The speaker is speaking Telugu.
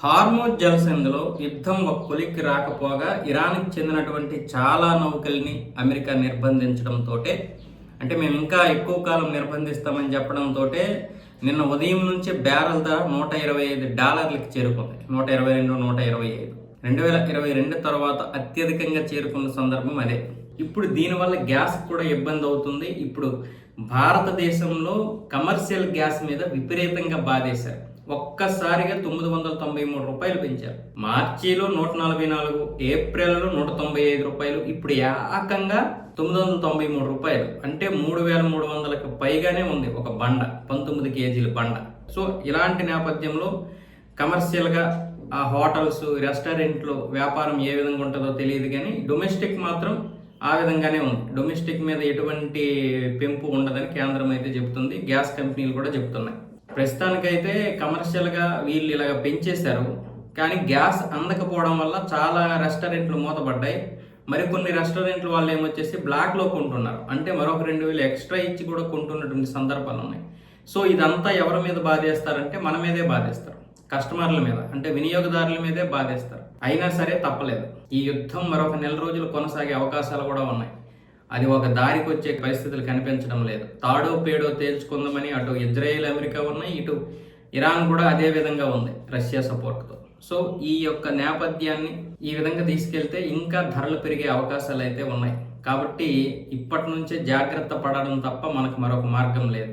హార్మోజ్ జలసంధిలో యుద్ధం ఒక కొలిక్కి రాకపోగా ఇరాన్కి చెందినటువంటి చాలా నౌకల్ని అమెరికా నిర్బంధించడంతో అంటే మేము ఇంకా ఎక్కువ కాలం నిర్బంధిస్తామని చెప్పడంతో నిన్న ఉదయం నుంచి బ్యారెల్ ధర $125 చేరుకుంది. 122, 125. 2022 తర్వాత అత్యధికంగా చేరుకున్న సందర్భం అదే. ఇప్పుడు దీనివల్ల గ్యాస్ కూడా ఇబ్బంది అవుతుంది. ఇప్పుడు భారతదేశంలో కమర్షియల్ గ్యాస్ మీద విపరీతంగా బాధేశారు. ఒక్కసారిగా $993 పెంచారు. మార్చిలో 144, ఏప్రిల్లో $195, ఇప్పుడు ఏకంగా $993. అంటే 3,300కు పైగానే ఉంది ఒక బండ, 19 కేజీల బండ. సో ఇలాంటి నేపథ్యంలో కమర్షియల్గా ఆ హోటల్స్, రెస్టారెంట్లు వ్యాపారం ఏ విధంగా ఉంటుందో తెలియదు, కానీ డొమెస్టిక్ మాత్రం ఆ విధంగానే ఉంది. డొమెస్టిక్ మీద ఎటువంటి పెంపు ఉండదని కేంద్రం అయితే చెబుతుంది, గ్యాస్ కంపెనీలు కూడా చెబుతున్నాయి. ప్రస్తుతానికైతే కమర్షియల్గా వీళ్ళు ఇలాగ పెంచేశారు, కానీ గ్యాస్ అందకపోవడం వల్ల చాలా రెస్టారెంట్లు మూతపడ్డాయి. మరికొన్ని రెస్టారెంట్లు వాళ్ళు ఏమొచ్చేసి బ్లాక్లో కొంటున్నారు, అంటే మరొక 2,000 ఎక్స్ట్రా ఇచ్చి కూడా కొంటున్నటువంటి సందర్భాలు ఉన్నాయి. సో ఇదంతా ఎవరి మీద బాధేస్తారంటే మన మీదే బాధేస్తారు, కస్టమర్ల మీద, అంటే వినియోగదారుల మీదే బాధేస్తారు. అయినా సరే తప్పలేదు. ఈ యుద్ధం మరొక 1 నెల రోజులు కొనసాగే అవకాశాలు కూడా ఉన్నాయి. అది ఒక దారికి వచ్చే పరిస్థితులు కనిపించడం లేదు. తాడో పేడో తేల్చుకుందామని అటు ఇజ్రాయెల్, అమెరికా ఉన్నాయి, ఇటు ఇరాన్ కూడా అదే విధంగా ఉంది రష్యా సపోర్ట్తో. సో ఈ యొక్క నేపథ్యాన్ని ఈ విధంగా తీసుకెళ్తే ఇంకా ధరలు పెరిగే అవకాశాలు అయితే ఉన్నాయి. కాబట్టి ఇప్పటి నుంచే జాగ్రత్త పడడం తప్ప మనకు మరొక మార్గం లేదు.